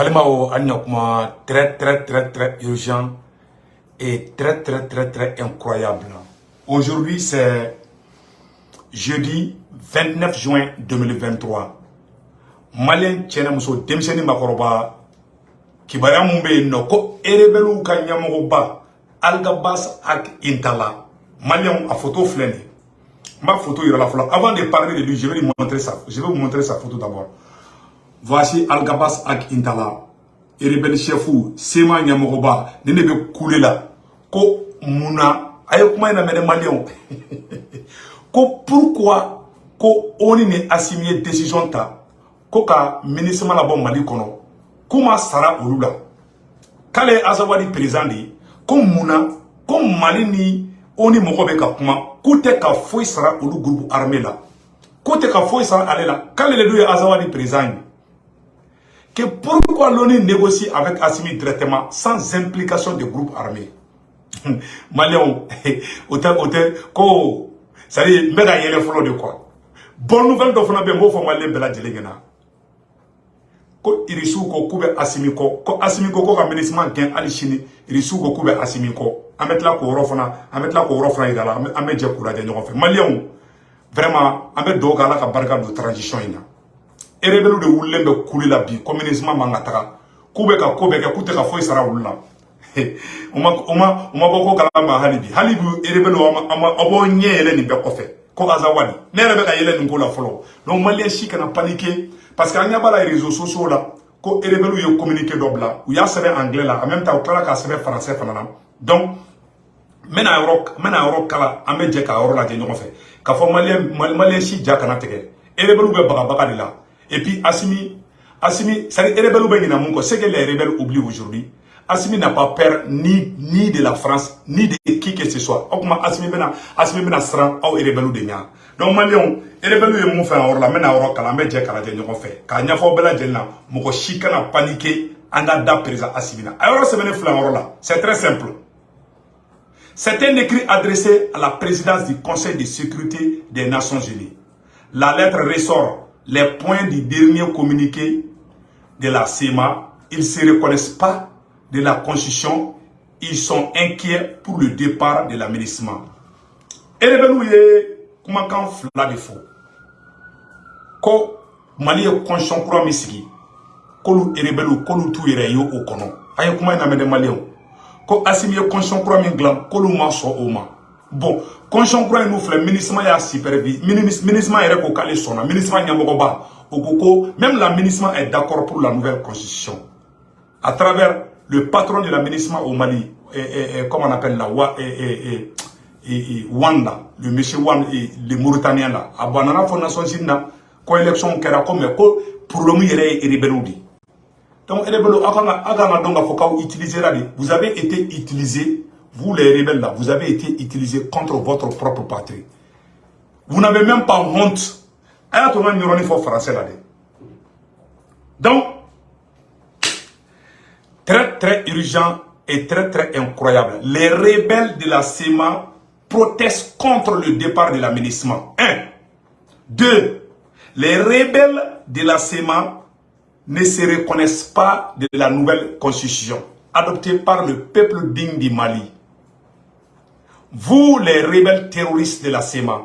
Balimao Anyokma, très urgent et très incroyable. Aujourd'hui, c'est jeudi 29 juin 2023. Malien Tchena Mousso, Demseni Makoroba, Kibaya Mumbe Noko, Erebelu Kanyamoba, Algabas Ak Intala. Malien a photo flène. Ma photo il y a la fleur. Avant de parler de lui, je vais lui montrer ça. Je vais vous montrer sa photo d'abord. Voici Algabas Ak Intala. Erebel Chefou, Sema Nyamoroba, Nenebe Koulela. Ko Mouna, Ayokma na mene Malien. Ko pourquoi ko oni ne assigné décision ta ko ka ministre la bon Mali kono kuma sara olula kale azawadi président di ko Mouna ko Mali ni oni moko be ka kuma ko te ka foi sara olu groupe armé la ko te ka foi sara alela kale le do azawadi président que pourquoi l'ONU négocie avec Assimi directement sans implication des groupes armés. Malien, hôtel, ko, ça dit, mais il y a les flots de quoi. Bonne nouvelle de Fona Bembo, faut m'aller bela djelengena. Ko irisu ko kube Assimi ko Assimi ko ka ministre gen alishini irisu ko kube Assimi ko ametla ko rofona idala ameje kura de ñoxo fe Malien vraiment amet doga la ka barka de transition ina. Erebelu de wulembe kulila bi communisme mangataka kube ka kute ka foi sara wulla uma boko kalama halibi erebelu ama obo nyele ni be kofe ko azawadi nere be ka yele ni ngola folo donc malien chi kana paniquer parce que anya bala réseaux sociaux là ko erebelu yo communiquer dobla ou ya sebe anglais là en même temps kala ka sebe français fanana donc mena euro kala ameje ka euro la de ñoxo fe ka fo malien chi jakana tege erebelu be baka de là. Et puis Assimi, ça les rebelles ce que les rebelles oublient aujourd'hui, Assimi n'a pas peur ni de la France, ni de qui que ce soit. Assimi bena sera au rebelles de nya. Donc Malion, rebelles est mon fait en orla, mena oro kala me je kala de ñoko fait. Ka nya fo bela jelna, moko chikana paniquer anda da présent Assimina. Alors c'est venu flan orla. C'est très simple. C'est un écrit adressé à la présidence du Conseil de sécurité des Nations Unies. La lettre ressort les points du dernier communiqué de la CEMA. Ils ne se reconnaissent pas de la Constitution. Ils sont inquiets pour le départ de l'aménagement. Et les belouillés, comment quand fla de faux. Ko Mali est Constitution pour Misiki. Ko lu erebelu, ko lu tu yo au kono. Ayo kuma ina mede Malien. Ko Assimi est Constitution pour Minglam, ko lu maso oma. Bon, Constitution pour nous fait ministre ya supervise, ministre est ko kale sona, ministre nyamogoba, okoko, même la ministre est d'accord pour la nouvelle constitution. À travers le patron de la ministre au Mali, comment on appelle là, Wanda, le monsieur Wanda, le Mauritanien là, à Banana Fondation Zina, ko élection kera comme ko pour le moment rebeludi. Donc rebelu agana donga foka utiliser là, vous avez été utilisé. Vous les rebelles là, vous avez été utilisés contre votre propre patrie. Vous n'avez même pas honte. Il faut français là. Donc, très urgent et très incroyable. Les rebelles de la CEMA protestent contre le départ de l'aménagement. 1. 2. Les rebelles de la CEMA ne se reconnaissent pas de la nouvelle constitution adoptée par le peuple digne du Mali. Vous, les rebelles terroristes de la CEMA,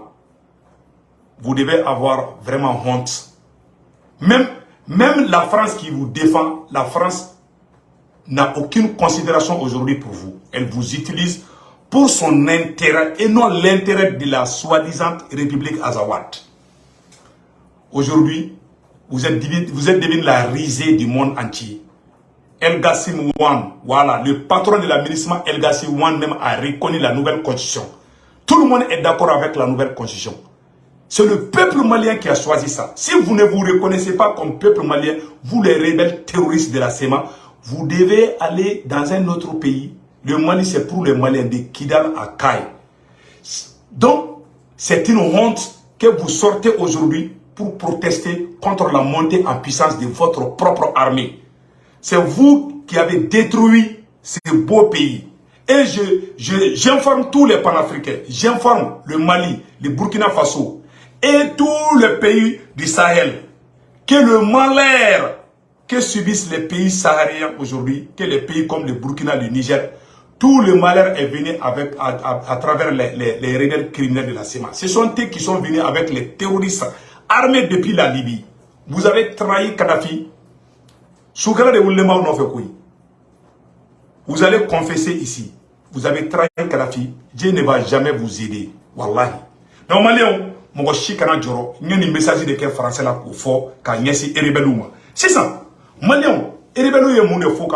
vous devez avoir vraiment honte. Même la France qui vous défend, la France n'a aucune considération aujourd'hui pour vous. Elle vous utilise pour son intérêt et non l'intérêt de la soi-disant République Azawad. Aujourd'hui, vous êtes devenu la risée du monde entier. El Gassim Wan, voilà, le patron de l'aménagement El Gassim Wan même a reconnu la nouvelle constitution. Tout le monde est d'accord avec la nouvelle constitution. C'est le peuple malien qui a choisi ça. Si vous ne vous reconnaissez pas comme peuple malien, vous les rebelles terroristes de la CEMA, vous devez aller dans un autre pays. Le Mali, c'est pour les Maliens de Kidal à Kai. Donc, c'est une honte que vous sortez aujourd'hui pour protester contre la montée en puissance de votre propre armée. C'est vous qui avez détruit ce beau pays. Et j'informe tous les panafricains, j'informe le Mali, le Burkina Faso et tous les pays du Sahel que le malheur que subissent les pays sahariens aujourd'hui, que les pays comme le Burkina, le Niger, tout le malheur est venu à travers les rebelles criminels de la CEMA. Ce sont eux qui sont venus avec les terroristes armés depuis la Libye. Vous avez trahi Kadhafi. Vous allez confesser ici. Vous avez trahi Kadhafi. Dieu ne va jamais vous aider. Wallahi. Normalement, mon chikana joro, il y a un message de quel français là pour fort, quand il y a ces rebelles. C'est ça. Malion, rebelles, il y a faut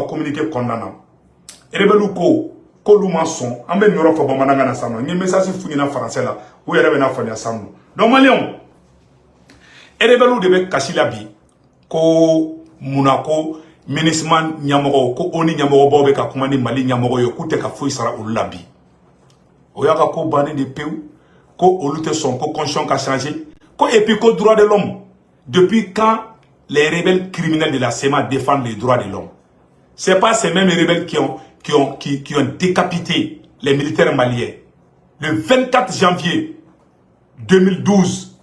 communiquer condamnant. Rebelle ko luma son an be nyoro fo bamananga na sanu ni message fu na français la wo yere be na fo na sanu donc malien rebelle de be kasila bi ko munako ministre nyamogo ko oni nyamogo bobe ka kuma ni mali nyamogo yo kute ka fo isara ulabi o yaka ko bani de peu ko olute son ko conscience ka changer ko et puis ko droit de l'homme depuis quand les rebelles criminels de la CEMA défendent les droits de l'homme? C'est pas ces mêmes rebelles qui ont décapité les militaires maliens. Le 24 janvier 2012,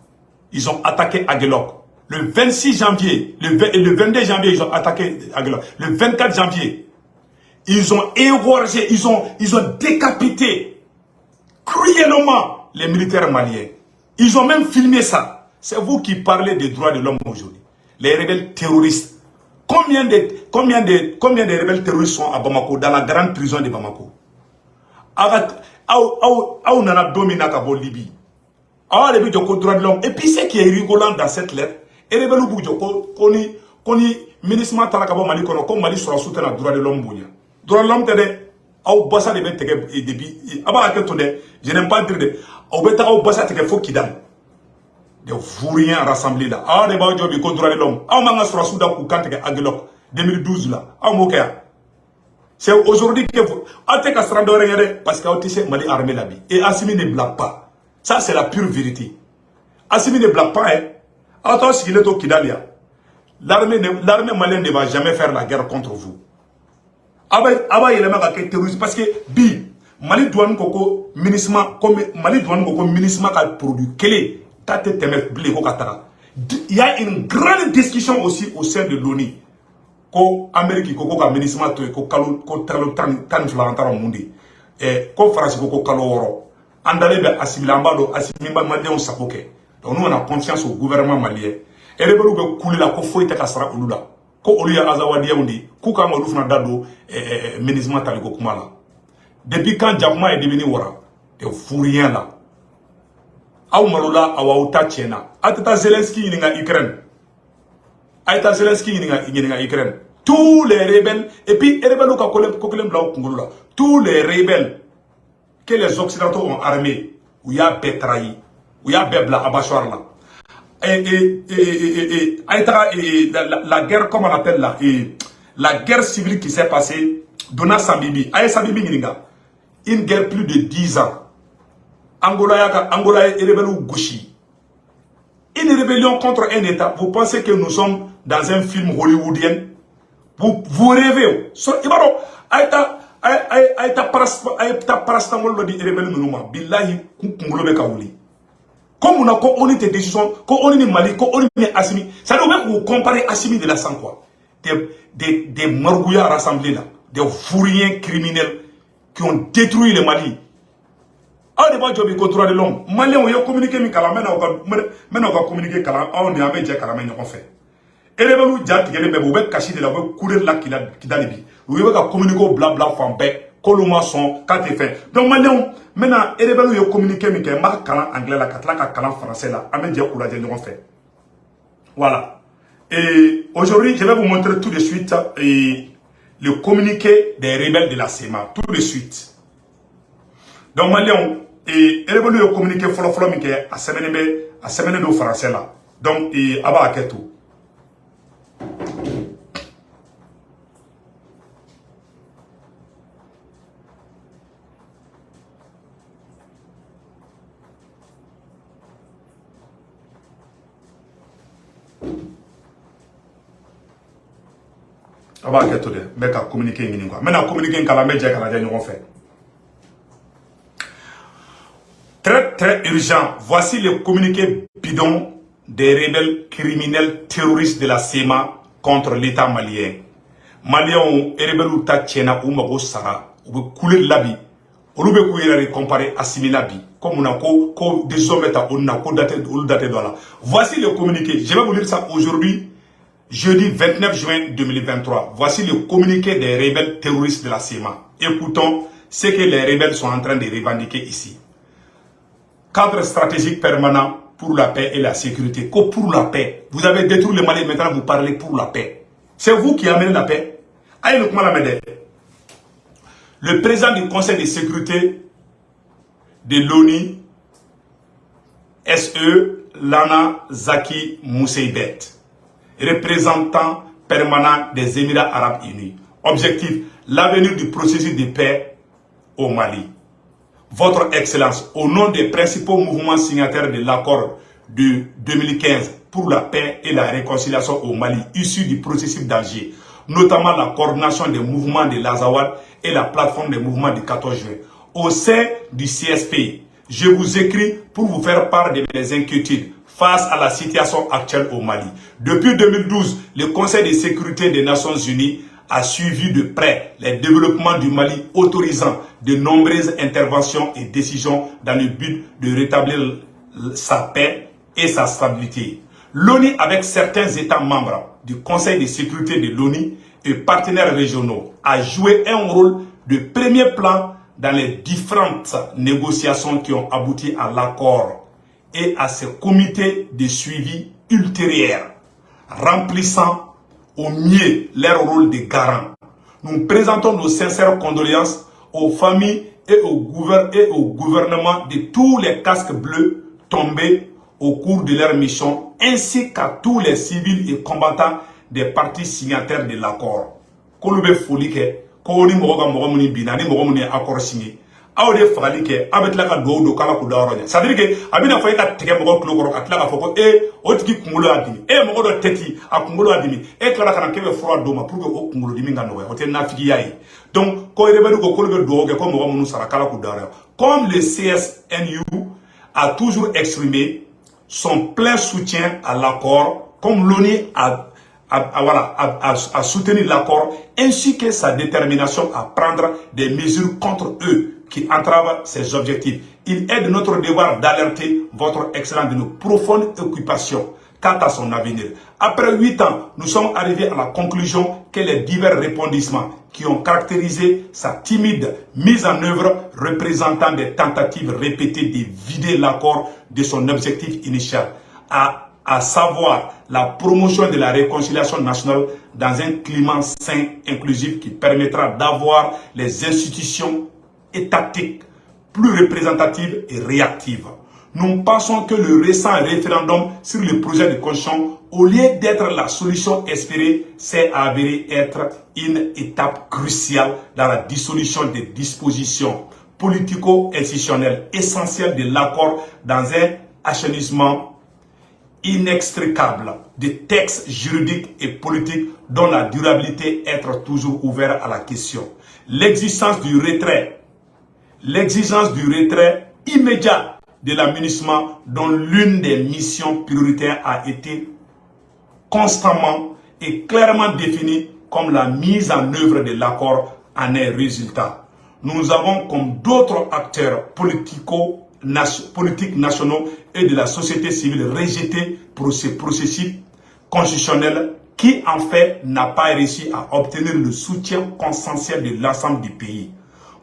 ils ont attaqué Aguelok. Le 26 janvier, le 22 janvier, ils ont attaqué Aguelok. Le 24 janvier, ils ont égorgé, ils ont décapité cruellement les militaires maliens. Ils ont même filmé ça. C'est vous qui parlez des droits de l'homme aujourd'hui. Les rebelles terroristes. Combien de rebelles terroristes sont à Bamako, dans la grande prison de Bamako? Et puis ce qui est rigolant dans cette lettre, les rebelles koni ministre Talakabo Mali kono comme Mali sera soutenu le droit de l'homme. Droit de l'homme tede au bassa de bête depuis aba aketonde je n'aime pas dire de au beta au bassa teke fo kidal. De vauriens rassemblés là. Ah, les gens qui ont droit de l'homme. Ah, on a sur Soudan pour quand Aguelok 2012 là. Ah, c'est aujourd'hui que vous. Ah, t'es qu'à se rendre parce que Mali armé la vie. Et Assimi ne blague pas. Ça, c'est la pure vérité. Assimi ne blague pas, hein. Attends, ce qu'il est au Kidalia. L'armée malienne ne va jamais faire la guerre contre vous. Ah, il y a des terroristes parce que, Mali douane koko ministre, comme Mali douane koko ministre qui a produit. Quel est? Il y a une grande discussion aussi au sein de l'ONU. Ko Amérique ko ka ministre ko tan flantara mundi et ko France ko kalo woro andale be asimila malien sapoke. Donc nous on a confiance au gouvernement malien et rebelu be kulila ko foita ka sara ulula ko oluya azawadi undi ku ka ngolu funa dado ministre taliko kumala. Depuis quand Diakuma est devenu wara de fourien là. Aou malola awauta tchena. Atata Zelensky n'inga Ukraine. Aïta Zelensky n'inga Ukraine. Tous les rebelles, et puis les rebelles tous les rebelles que les Occidentaux ont armés, où il y a Betrahi, où il y a Bebla Abachar là. La guerre, comment on appelle là, la guerre civile qui s'est passée, Dona Sambibi, Aïe Sambibi n'inga. Une guerre plus de 10 ans. Angola est rebelle gauchi. Une rébellion contre un État. Vous pensez que nous sommes dans un film hollywoodien? Vous rêvez. Aïta parastamol lodi rebelle minuma. Billahi kumulobeka wuli. Comme on a qu'on était décision, qu'on on est Mali, qu'on est Assimi. Ça doit même vous comparer Assimi de la sang quoi. Des margouillards rassemblés là. Des fourriens criminels qui ont détruit le Mali. Ah, les gens qui contrôlent l'homme. Malien, on a communiqué avec la main, on a communiqué avec la main, on a avec la main, on fait. Et les gens qui ont été cachés de la main, courir là qui a les billes. Vous avez communiqué blabla, fambé, colomaçon, quand tu fais. Donc, Malien, maintenant, les gens qui ont communiqué avec la main, anglais, la calan français là, on a dit qu'on fait. Voilà. Et aujourd'hui, je vais vous montrer tout de suite le communiqué des rebelles de la CEMA. Tout de suite. Donc, Malien, et les gens ont communiqué follow mais à semaine de français là. Donc, et aba aketo. Aba aketo de, mais qu'à communiquer ngini quoi. Maintenant communiquer kala media kala ja ñoo fait. Très urgent. Voici le communiqué bidon des rebelles criminels terroristes de la CEMA contre l'État malien. Maliens et rebelles ta tchena ou mago sara ou couler labi. Ou be couler comparé à Similabi. Comme on a des hommes on a daté dans la. Voici le communiqué. Je vais vous lire ça aujourd'hui, jeudi 29 juin 2023. Voici le communiqué des rebelles terroristes de la CEMA. Écoutons ce que les rebelles sont en train de revendiquer ici. Cadre stratégique permanent pour la paix et la sécurité. Que pour la paix. Vous avez détruit le Mali, maintenant vous parlez pour la paix. C'est vous qui amenez la paix. Le président du Conseil de sécurité de l'ONU, SE Lana Zaki Mousseibet, représentant permanent des Émirats Arabes Unis. Objectif, l'avenir du processus de paix au Mali. Votre Excellence, au nom des principaux mouvements signataires de l'accord de 2015 pour la paix et la réconciliation au Mali, issu du processus d'Alger, notamment la coordination des mouvements de l'Azawad et la plateforme des mouvements du 14 juin. Au sein du CSP, je vous écris pour vous faire part de mes inquiétudes face à la situation actuelle au Mali. Depuis 2012, le Conseil de sécurité des Nations Unies a suivi de près les développements du Mali, autorisant de nombreuses interventions et décisions dans le but de rétablir sa paix et sa stabilité. L'ONU, avec certains États membres du Conseil de sécurité de l'ONU et partenaires régionaux, a joué un rôle de premier plan dans les différentes négociations qui ont abouti à l'accord et à ce comité de suivi ultérieur, remplissant au mieux leur rôle de garant. Nous présentons nos sincères condoléances aux familles et au gouvernement de tous les casques bleus tombés au cours de leur mission, ainsi qu'à tous les civils et combattants des partis signataires de l'accord. Kolube Folike, Koni Moga Mogomuni Bina, ni Mogomuni accord signé. Aoude Falike, avec la do kala kudaronya. Ça veut dire que, Abina Fayka Teke Mogo Klogoro, Atlaka Foko, Otiki Kumulo Adimi, Mogo Teti, Akumulo Adimi, Kala Kebe Froid Doma, pour que Okumulo Diminga Noé, Ote Nafiki Yaï. Donc, quand il est venu au Kolube Doge, comme Mogomunu Sarakala Kudara, comme le CSNU a toujours exprimé son plein soutien à l'accord, comme l'ONU a soutenu l'accord, ainsi que sa détermination à prendre des mesures contre eux qui entravent ses objectifs. Il est de notre devoir d'alerter votre Excellence de nos profondes occupations quant à son avenir. Après 8 ans, nous sommes arrivés à la conclusion que les divers répondissements qui ont caractérisé sa timide mise en œuvre représentant des tentatives répétées de vider l'accord de son objectif initial, à savoir la promotion de la réconciliation nationale dans un climat sain, inclusif qui permettra d'avoir les institutions étatiques plus représentatives et réactives. Nous pensons que le récent référendum sur le projet de constitution, au lieu d'être la solution espérée, s'est avéré être une étape cruciale dans la dissolution des dispositions politico-institutionnelles essentielles de l'accord dans un assainissement inextricable des textes juridiques et politiques dont la durabilité est toujours ouverte à la question. L'exigence du retrait immédiat de l'aménagement dont l'une des missions prioritaires a été constamment et clairement définie comme la mise en œuvre de l'accord en est résultat. Nous avons, comme d'autres acteurs politiques nationaux et de la société civile, rejeté pour ce processus constitutionnel qui en fait n'a pas réussi à obtenir le soutien consensuel de l'ensemble du pays.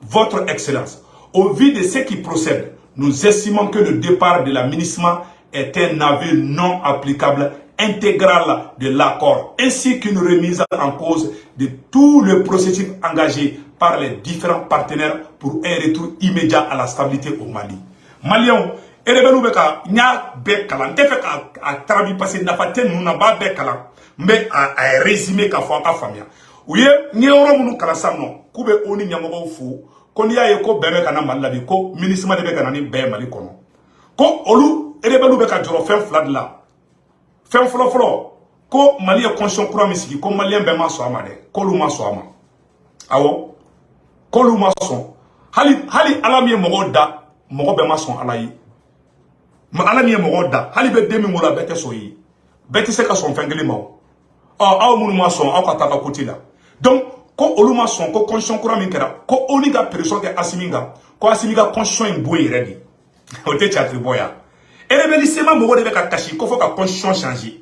Votre Excellence, au vu de ce qui procède, nous estimons que le départ de l'aménagement est un aveu non applicable intégral de l'accord, ainsi qu'une remise en cause de tout le processus engagé par les différents partenaires pour un retour immédiat à la stabilité au Mali. Maliens, rebelles beka nya be kalan te fait à traduire passer na faten nous na ba be kalan mais à résumer ka fo ka famia ouye ni oro munu kala samno kube oni nyamogo fu ko ni aye ko bebe kana malabi ko ministre de be kana ni be mali kono ko olu rebelles beka joro fen flad la fen flo ko mali e conscience kura misiki ko malien be ma so amade ko lu ma so ama awo ko lu ma so hali alami mo da mogo be ma son alayi ma ala ni mogo da hali be demi mola bete soyi bete se ka son fengeli mawo aw minnu ma sɔn aw ka taa ka côté la donc ko olu ma sɔn ko constitution kura min kɛra ko ONU ka pression kɛ Assimi kan ko Assimi ka constitution in bɔ yen yɛrɛ de o tɛ cari bɔ yan rebellissement mɔgɔ de bɛ ka kasi ko fɔ ka constitution changer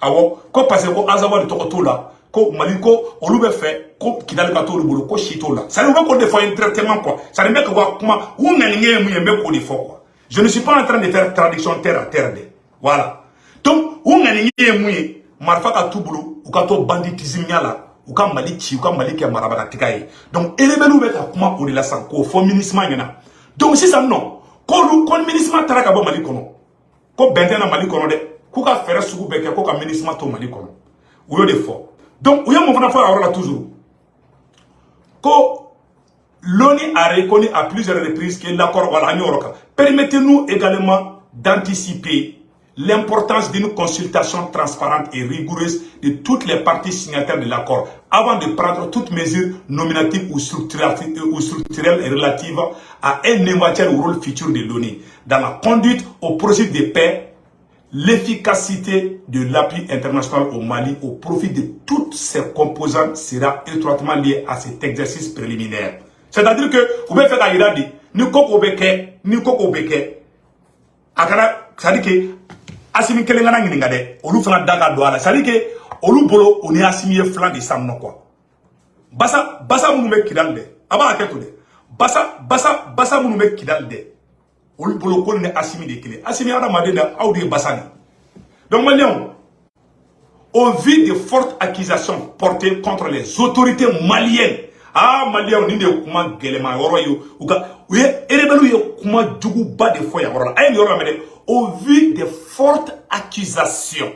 awɔ ko parce que ko Azawadi tɔgɔ t'o la ko Mali ko olu bɛ fɛ ko Kidali ka t'olu bolo ko si t'o la ça ne veut pas de faire un traitement quoi ça ne veut que wa kuma u ŋaniŋɛ ye mun ye n bɛ k'o de fɔ quoi je ne suis pas en train de faire traduction terre à terre de voilà donc u ŋaniŋɛ ye mun ye marifa ka t'u bolo u ka to banditisme ɲa la u ka Mali ci u ka Mali kɛ marabagatiga ye donc rebelle bɛ ka kuma o de la sisan k'o fɔ MINUSMA ɲɛna donc sisan nɔ k'olu ko MINUSMA taara ka bɔ Mali kɔnɔ ko bɛn tɛ na Mali kɔnɔ dɛ k'u ka fɛɛrɛ sugu bɛɛ kɛ ko ka MINUSMA to Mali kɔnɔ u y'o de fɔ donc u ye mun fana fɔ a yɔrɔ la toujours ko l'ONU a reconnu à plusieurs reprises que l'accord voilà permettez-nous également d'anticiper l'importance d'une consultation transparente et rigoureuse de toutes les parties signataires de l'accord avant de prendre toute mesure nominative ou structurelle relative à un éventuel rôle futur de l'ONU dans la conduite au processus de paix. L'efficacité de l'appui international au Mali au profit de toutes ses composantes sera étroitement liée à cet exercice préliminaire. C'est-à-dire que vous pouvez faire un dit ni koko beke akara c'est-à-dire que Assimi kelengana ngininga de olu fana daga do ala c'est-à-dire que olu bolo on est Assimi flan de samno quoi basa munu be kidal de aba aketo de basa munu be kidal de olu bolo ko ni Assimi de kile Assimi ada madena awdi basani donc Maliens au vu des fortes accusations portées contre les autorités maliennes ah Maliens ni de kuma gelema yoro yo uga uye erebelu yo kuma jugu ba de foya yoro ay yoro mede au vu des fortes accusations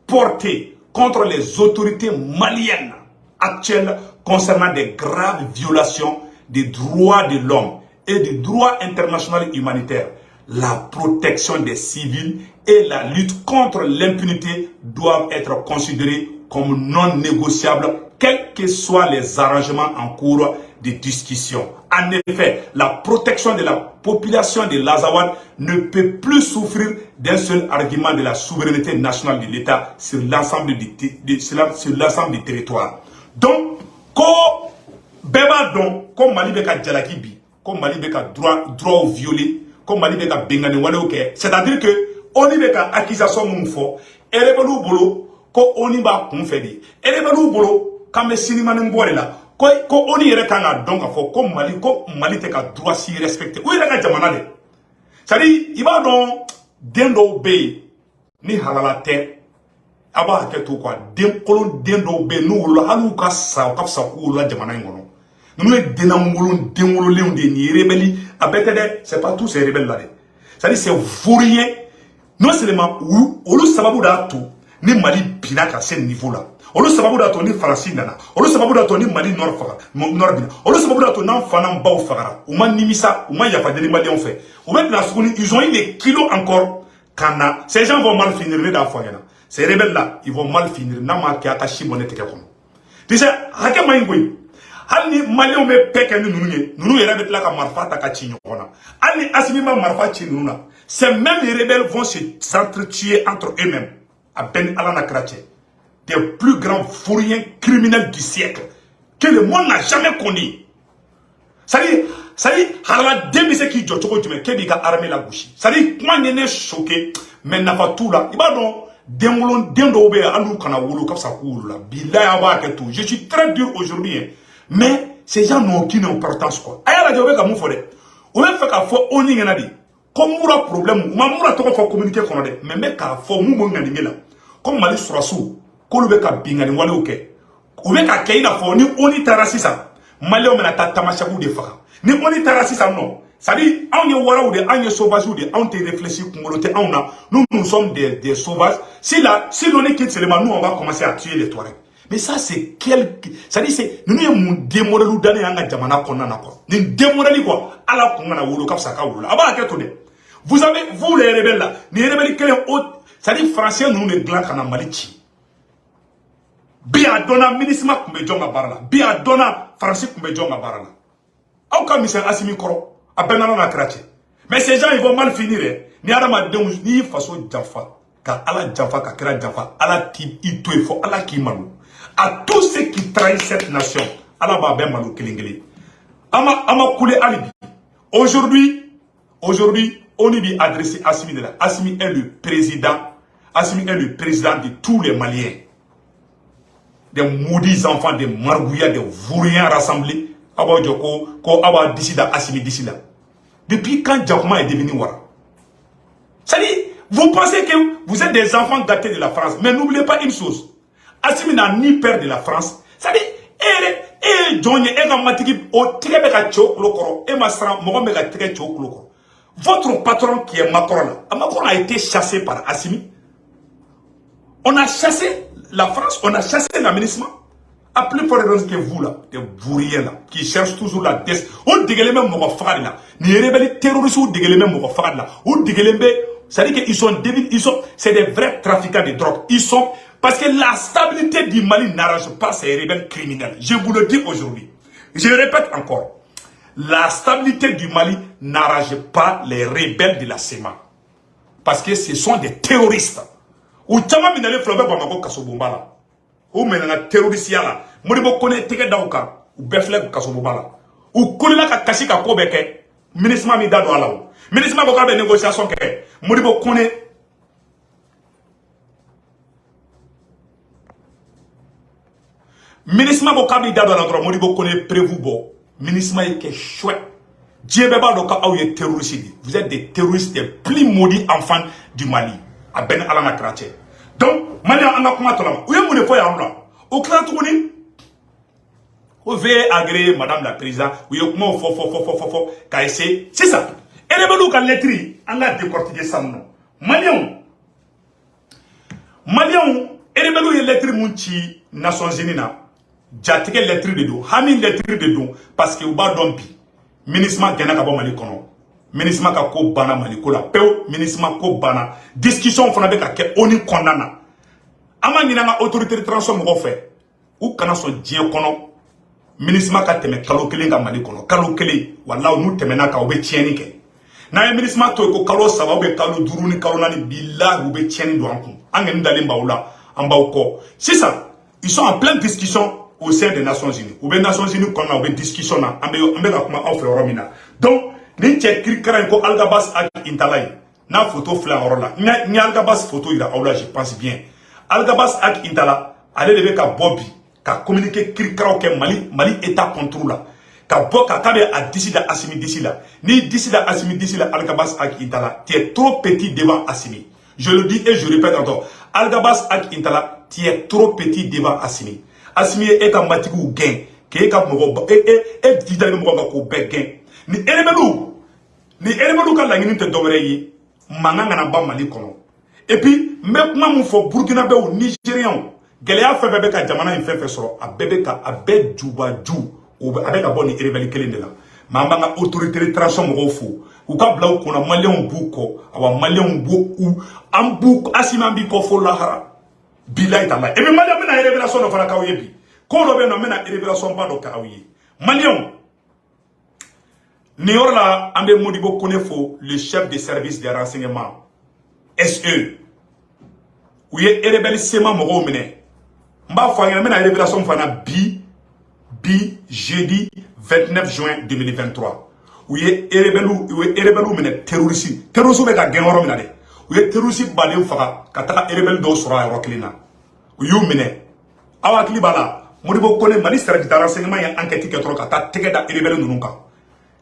portées contre les autorités maliennes actuelles concernant des graves violations des droits de l'homme et du droit international humanitaire, la protection des civils et la lutte contre l'impunité doivent être considérées comme non négociables, quels que soient les arrangements en cours de discussion. En effet, la protection de la population de l'Azawad ne peut plus souffrir d'un seul argument de la souveraineté nationale de l'État sur l'ensemble du territoire. Donc, comme Mali beka Djalakibi, comme Mali beka droit au violé, comme Mali beka Bengane Wale ok, c'est-à-dire que on y beka accusation moun fo, erebelu bolo ko oni ba kun fedi, erebelu bolo kame sinima ngore la, ko oni yere kanga donga fo ko Mali te ka droit si respecté. Ou yere ka jamana de. C'est-à-dire iba don dendo be ni halala te aba haketo quoi, den kolon dendo be nou la halu ka sa ka sa ku la jamana ngono. Nous dénambolons des rebelles. C'est pas tous ces rebelles là. C'est-à-dire c'est vaurien. Non seulement où le sababu d'atu ni Mali pinaka à ce niveau là. On le sababu d'atu ni Farasi nana. On le sababu d'atu ni Mali nord bina. On le sababu d'atu nan fanan bao fagara. Ou man nimisa ou man yafa de Mali on fait. Ou même la seconde ils ont eu des kilos encore. Kana ces gens vont mal finir dans foyana. Ces rebelles là ils vont mal finir. Nama ki atashi monete comme. Tu sais hake maingui. Hali Maliens me peke ni nunu yere bet la ka marfa ta ka ci nyona hali Assimi ma marfa ci nuna ces mêmes rebelles vont s'entretuer entre eux-mêmes à Ben Alana Krache des plus grands fourriens criminels du siècle que le monde n'a jamais connu. Ça dit hala demise ki jotoko jume ke bi ka armée la bouchi ça dit moi nene choqué mais n'a pas tout là iba don dengolon dendo be alu kana wolo ka sa ku la billahi aba ke tout je suis très dur aujourd'hui hein. Mais ces gens n'ont aucune importance quoi. Aya la jobe ka mu fode. O be fait ka fo oni ngana di. Comme moura problème, ma moura to ko communiquer kono de. Mais me ka fo mu mo ngani ngela. Comme Mali surasu, ko lu be ka bingani wale oke. O be ka kayina fo ni oni tarasisa. Mali o mena ta tamashaku de faka. Ni oni tarasisa non. Ça dit, on est wara ou de, on est sauvage ou de, on te réfléchit kumolote, nous sommes des sauvages. Si l'on quitte seulement, nous on va commencer à tuer les Touaregs. Mais ça, c'est ça dit, c'est, nous sommes démoralisés dans les jamana konana quoi. Nous démoralisés quoi. Allah kongana wolo kapsaka wolo. Aba ketone. Vous avez, vous les rebelles là, les rebelles qui sont hautes, ça dit, français, nous les glands kana malichi. Biadona, ministre kumbe jonga barala. Biadona, français kumbe jonga barala. Au cas où Assimi Koro, à Benana Krache. Mais ces gens, ils vont mal finir. Ni Adama ni façon Jaffa. ka ala janfa, ka kira janfa, ala ti ito e fo, ala ki malou. À tous ceux qui trahissent cette nation, ala ba ben malou kelingeli. Ama koulé alibi. Aujourd'hui, on y a adressé Assimi de là. Assimi est le président. Assimi est le président de tous les Maliens. Des maudits enfants, des margouillas, des vauriens rassemblés. Aba Djoko, ko aba d'ici là, Assimi d'ici là. Depuis quand Djakoma est devenu Wara? C'est-à-dire, vous pensez que vous êtes des enfants gâtés de la France, mais n'oubliez pas une chose. Assimi n'a ni peur de la France. C'est-à-dire, votre patron qui est Macron là, Macron a été chassé par Assimi. On a chassé la France, on a chassé l'aménagement. À plus forte raison que vous là, des bourriers là, qui cherchent toujours la destruction. On dégueule même mon frère là. Les rebelles terroristes ou dégueule même mon frère là. Ou dégueule même, c'est-à-dire qu'ils sont débiles, c'est des vrais trafiquants de drogue. Ils sont, parce que la stabilité du Mali n'arrange pas ces rebelles criminels. Je vous le dis aujourd'hui. Je répète encore. La stabilité du Mali n'arrange pas les rebelles de la SEMA. Parce que ce sont des terroristes. Ou tama minale flobé Bamako Kasobomba là. Ou menana terroriste là. Modibo connaît teke dauka. Ou befle Kasobomba là. Ou kolila ka kashi ka kobeke. Ministre mi dado ala ou. Ministre boka be négociation ke. Modibo connaît. Ministre boka bi dado ala droit. Modibo connaît prévu bo. Ministre est que chouette. Dieu beba doka ou ye terroriste. Vous êtes des terroristes les plus maudits enfants du Mali. A ben alana krache. Donc, Mali a kuma tolama. Où est mon foi ya là? Au clan tourni. Vous veillez agréer madame la présidente. Où est comment fo kaissé. C'est ça. Et les belou ka lettre, on a décortiqué ça non. Malion. Et les belou ye lettre munchi Nations Unies na. Jatike lettre de do. Hami lettre de do parce que uba dompi. Ministre gena ka bo Mali kono. Ministre ka ko bana Mali ko la peu ministre ko bana discussion fana be ka ke oni kondana ama ngina nga autorité de transport mo fait ou kana so die kono ministre ka teme kalo kelen ka Mali kono kalo kelen wallahi nu teme na ka obe tieni ke na e ministre to ko kalo saba obe kalo duruni kalo nani billahi obe tieni do anku angen dali mbawula ambawko c'est ça ils sont en pleine discussion au sein des Nations Unies ou des Nations Unies kono obe discussion na ambe ka kuma offre romina donc ni tche krikara ko algabas ak intalay na photo fla orola ni algabas photo ira aula je pense bien algabas ak intala ale debe ka bobby ka communiquer krikara ke Mali état contrôle la ka boka ka be a décider Assimi d'ici là ni décider Assimi d'ici là algabas ak intala tu es trop petit devant Assimi je le dis et je répète encore algabas ak intala tu es trop petit devant Assimi Assimi est un matikou gain ke ka mo et didale mo ko be gain ni elebelu ka laɲini tɛ dɔwɛrɛ ye mankan kana ba Mali kɔnɔ et puis n bɛ kuma mun fɔ Burkinabɛw Nigériens gɛlɛya fɛn fɛn bɛ ka jamana in fɛn fɛn sɔrɔ a bɛɛ jubaju a bɛ ka bɔ ni rebelle kelen de la mais an b'an ka autorité de transition mɔgɔw fo u ka bila u kunna Maliens b'u kɔ awa Maliens b'u an b'u Assimi an b'i kɔ fo lahara bilahi taala et puis Maliens bɛna révélation dɔ fana k'aw ye bi ko dɔ bɛ yen nɔ n bɛna révélation ba dɔ k'aw ye Maliens Niorla Ambe Modibo Konefo, le chef des services des renseignements SE. Où est rebelle Sema Moro Mene. Mba Fanya mena révélation fana bi jeudi 29 juin 2023. Où est rebelle mene terroriste. Terroriste be ka gengoro mena de. Où est terroriste balé faka kataka rebelle do sura roklina. Où you mene. Awa klibala Modibo Kone Mali service des renseignements ya enquête ke tro kata teke da rebelle nununka.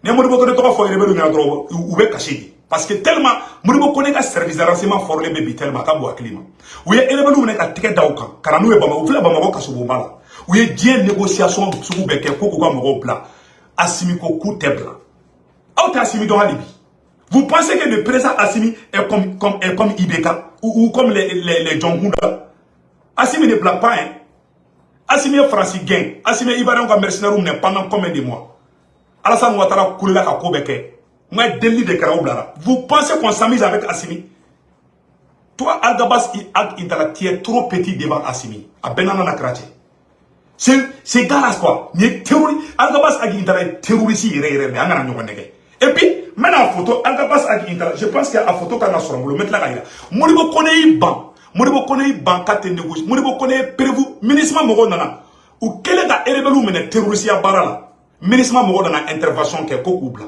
Ne Modibo Kone to fo rebelle na dro ou be caché parce que tellement Modibo Kone ka service de renseignement forlé be tellement ka bo aklima ou ye rebelle ne ka teke da uka karanu e bama ou fela bama ko kasubo bala ou ye die négociation suku be ke ko ko mo bla Assimi ko coup tebla auto Assimi do alibi. Vous pensez que le président Assimi est comme Ibeka ou comme les Djongunda? Assimi ne blague pas, hein. Assimi est francigain. Assimi est ivoirien comme mercenaire pendant combien de mois? Alassane Ouattara Koulela Kakobeke. Moi, délit de Karaoublara. Vous pensez qu'on s'amuse avec Assimi? Toi, Algabas Intala, tu es trop petit devant Assimi. À Benana Kraché. C'est gars quoi? Algabas Intala est terroriste. Et puis, maintenant photo Algabas ak Intala je pense que la photo quand on a sur le mettre là Modibo connaît ban Modibo connaît ban quand négocie Modibo connaît prévu ministre mo nana ou quel est la rebelle mena terroriste ya barala ministre mo nana intervention ke ko kubla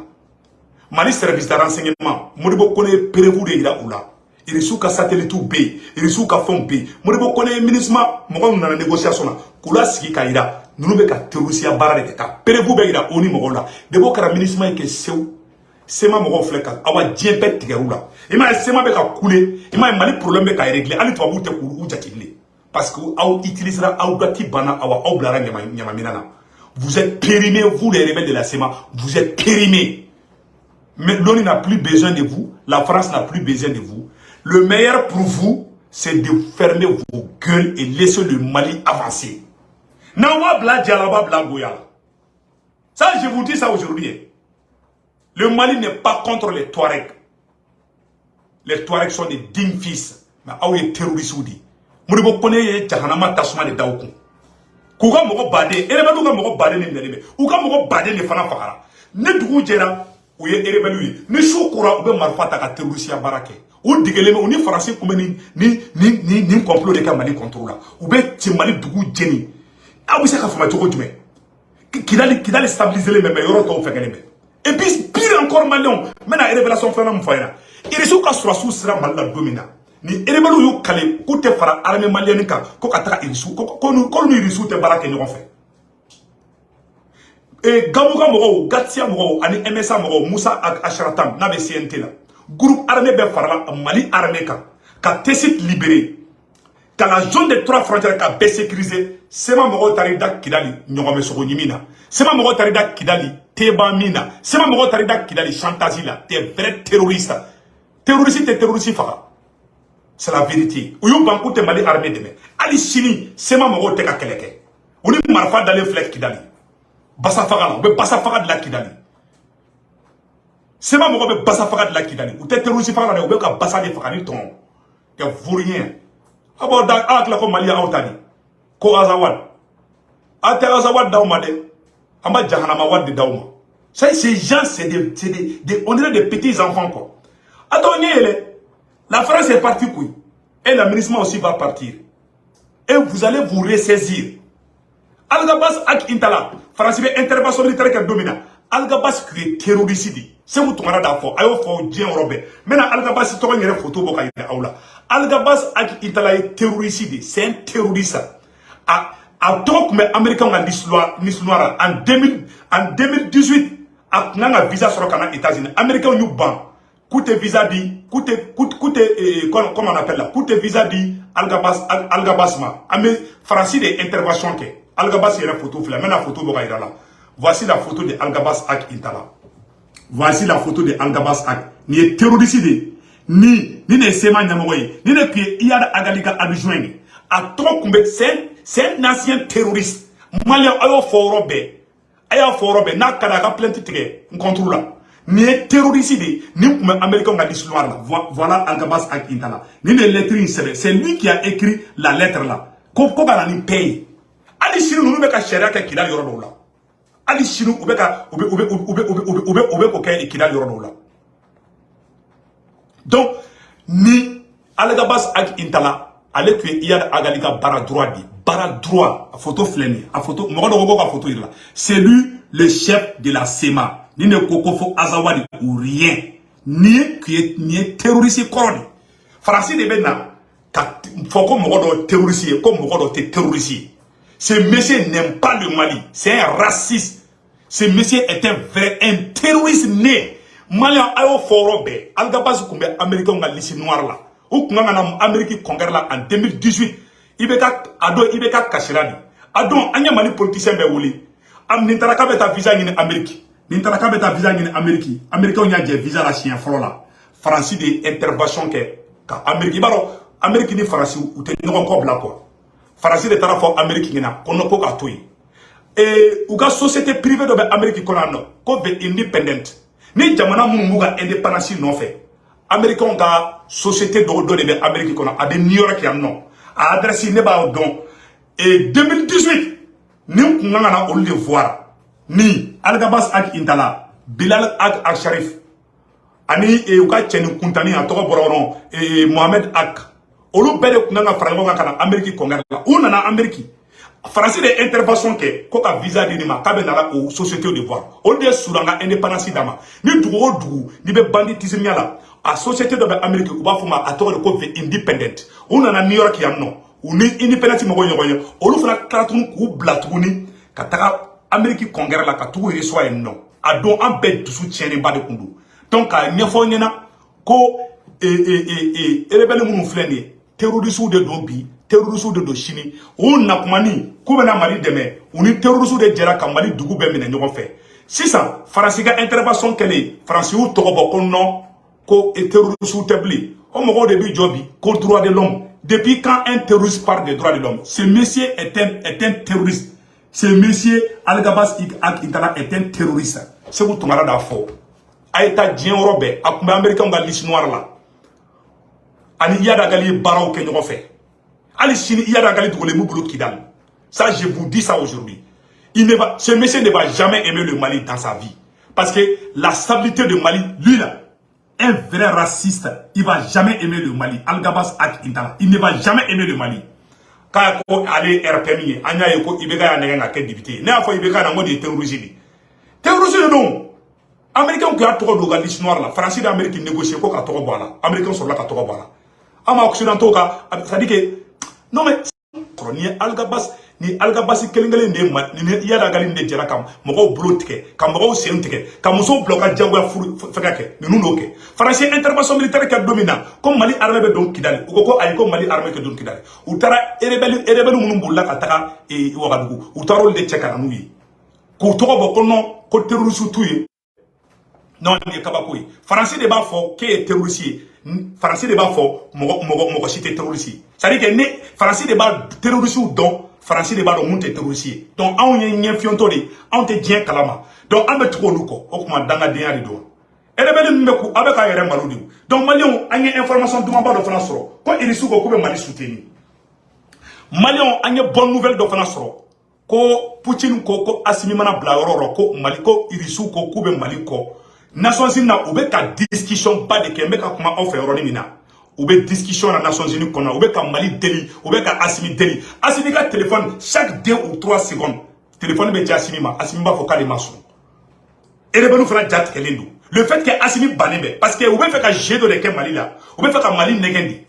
Mali service de renseignement Modibo connaît prévu de ira oula il sous ka satellite B il sous ka fond B Modibo connaît ministre mo nana négociation là kula siki ka ira nous be ka terroriste ya barala de ka prévu be ira oni mo la de bo kara ministre ke sew sema mo fleka awa djembe tigerula ima sema be ka couler ima mali problème be ka régler ali to abute ku jatile parce que au utilisera au dati bana awa au blara nyama minana vous êtes périmés vous les rebelles de la SEMA vous êtes périmés mais l'ONU n'a plus besoin de vous la France n'a plus besoin de vous le meilleur pour vous c'est de fermer vos gueules et laisser le Mali avancer nawa bla dialaba bla goyala ça je vous dis ça aujourd'hui. Le Mali n'est pas contre les Touaregs. Les Touaregs sont des dignes fils. Mais où est terroriste ou dit? Modibo connaît Jahanama Tasuma de Daoku. Kouka moko bade, eleba douka moko bade ne nebe. Ouka moko bade ne fana fakara. Ne dugu jera ou ye elebelu. Ne choukura ou be marfata ka terroriste ya barake. Ou digeleme ou ni français ou ni complot de ka Mali contrôle. Ou be ti Mali dugu jeni. Ah oui c'est ka fama toko dume. Kidali stabiliser les mêmes yoro to fekeleme. Et puis, pire encore, Malion, maintenant, la révélation fait un moyen. Il est sûr qu'à sous sera mal la domina. Ni élément où calé, côté fara, armée malienne, qu'on attaque il sous, qu'on nous rissoute et baraque et nous fait. Et Gamouga Moro, Gatsia Moro, Ani MSA Moro, Moussa Acharatam, n'avait CNT là. Groupe armé Befara, Mali armé, qu'a Tessit libéré, qu'a la zone des 3 frontières qu'a sécurisé, c'est ma Moro Tarida Kidali, Nyongame Soronimina. C'est ma Moro Tarida Kidali. Teba mina, c'est ma moro tarida qui a les chantages là, t'es vrai terroriste. Terroriste, t'es terroriste, c'est la vérité. Ou yon bankou te mali armé demain. Ali Chini, c'est ma moro te ka keleke. Ou ni marfa d'aller flek kidali. Bassa faga là, ou be bassa faga de la kidali. C'est ma moro be bassa faga de la kidali. Ou t'es terroriste faga là, ou be ka bassa de faga ni ton. T'es vaurien. Abo da ak la ko mali a otani. Ko azawad. Ate azawad daumade. Amba Jahanama Wad de Dauma. Ça, ces gens, c'est on dirait des petits enfants, quoi. Attendez, la France est partie, quoi. Et l'administration aussi va partir. Et vous allez vous ressaisir. Algabas ak Intala. France est intervention militaire qui domine. Algabas qui est terroriste. C'est vous tombez d'accord. Ayo faut Jean Robert. Maintenant, Algabas, c'est toi qui as photo pour Aoula. Algabas ak Intala est terroriste. C'est un terroriste. A donc mais américain en l'histoire en 2018 a un visa sur le États-Unis américain nous ban coûte visa dit coûte comment on appelle là coûte visa dit algabasma amé français des interventions que algabas il y a une photo là maintenant la photo boka là voici la photo de Algabas ak Intala voici la photo de Algabas ak ni est terroriste ni ne sema nyamoy ni ne pied il y a agalika adjoint a donc mais c'est un ancien terroriste. Malien ayo forobe. Ayo forobe. Na kadaka plainte tige. N'contrôle là. Ni est terroriste. Ni américain a dit là. Voilà Algabas ak Intala. Ni les lettres c'est lui qui a écrit la lettre là. Ko bana ni paye. Ali Chinu nous beka sharia ka kidal yoro là. Ali Chinu ubeka ube ko kay kidal yoro là. Donc ni Algabas ak Intala allez que il y a agalika bara droit dit bara droit a photo fleni a photo mo ko ka photo là c'est lui le chef de la SEMA ni ne kokofo azawadi ou rien ni qui est terroriste coroni français de benna faut que mo terroriste comme mo terroriste ce monsieur n'aime pas le Mali c'est un raciste ce monsieur est un terroriste né malien ayo forobe Algabas kumbe américain nga liste noire là ou qu'on a Amérique congrès là en 2018 ibeka ado ibeka kashirani ado anya mali politicien be woli am nintaraka beta visa ni Amérique nintaraka beta visa ni Amérique américain nya je visa la chien fro là français de intervention que ka Amérique baro Amérique ni français ou te non ko bla quoi français de tara fo Amérique ngina kono ko ka toyi et uga société privée de Amérique konano ko be independent ni jamana mu muga indépendance non fait américain ka société de Amérique qu'on a des New York qui non a adressé ne ba don et 2018 ni ngana on le voir ni Algabas ak Intala Bilal ak Al Sharif ani uka cheni kuntani a togo borono Mohamed Ak olu bede kunanga frango kana Amerique congrès la ou nana Amerique français de intervention ke ko ka visa de ma ka be na la société de voir on de suranga indépendance dama ni dugu ni be banditisme yala a société de Amerique ou ba fuma a togo ko independent on nana New York yamno ou ni independence mo gonyo olu fana kratun ku blatuni ka taka Amerique congrès la ka tugu reçoit non a don en bed dusu tiene ba de kundu donc a nyefo nyena ko rebelle munu flende terroriste de dobi terroriste de do chini on na kumani ko bena mali deme oni terroriste de jera ka mali dugu be mena nyogo fe sisa farasiga intervention kele franci ou togo ko non ko terroriste tabli o mo de bi jobi ko droit de l'homme depuis quand un terroriste parle des droits de l'homme ce monsieur est un terroriste ce monsieur Al-Gabas Itala est un terroriste c'est vous tomara da fo aïta dien robe akumbe américain ga liste noire là ani yada gali baraw ke nyogo fe ali chini yada gali dugole mu bulu kidal ça je vous dis ça aujourd'hui ce monsieur ne va jamais aimer le Mali dans sa vie parce que la stabilité de Mali lui là un vrai raciste il va jamais aimer le Mali Al-Gabas Itala il ne va jamais aimer le Mali ka ko aller RPMI anya ko ibega ya nega ke député ne afo ibega na ngodi terrorisme non américain qui a trop de liste noire là français d'Amérique négocier ko ka to bola américain sur la ka to bola ama occidentaux ka ça dit que non mais ni Al-Gabas kelengele ni yada gali ne jera kam mo blotike kam mo sentike kam so bloka jangwa fekake ni nuno ke français intervention militaire qui dominant comme Mali armée be don kidali ko ay ko Mali armée ke don kidali utara rebelle munum bulla ka taka wagadugu utaro de cheka nuyi ko to bo ko non ko terroriste tuye non ni kabako yi français de ba fo ke terroriste français de ba fo mo cité terroriste ça dit que ne français de ba terroriste ou don français de ba do monte terroriste donc on y fionto de on te dien kalama donc on be trop luko o kuma danga de yari do rebelle mbeku abeka yere maludi donc malion anye information duma ba do France ro ko irisu ko be Mali soutenir malion anye bonne nouvelle do France ro ko Poutine ko Assimi mana bla ro ko Mali ko irisu ko be Mali ko Nations Unies na ube ka discussion pas de kembe ka kuma on fait ronimina ube discussion na Nations Unies kona ube ka Mali deli ube ka Assimi deli Assimi ka téléphone chaque 2 ou 3 secondes téléphone be Assimi ba faut kale mason et le benu fera jat kelendo le fait que Assimi banebe parce que ube fait ka jedo de ke Mali là ube fait ka Mali negendi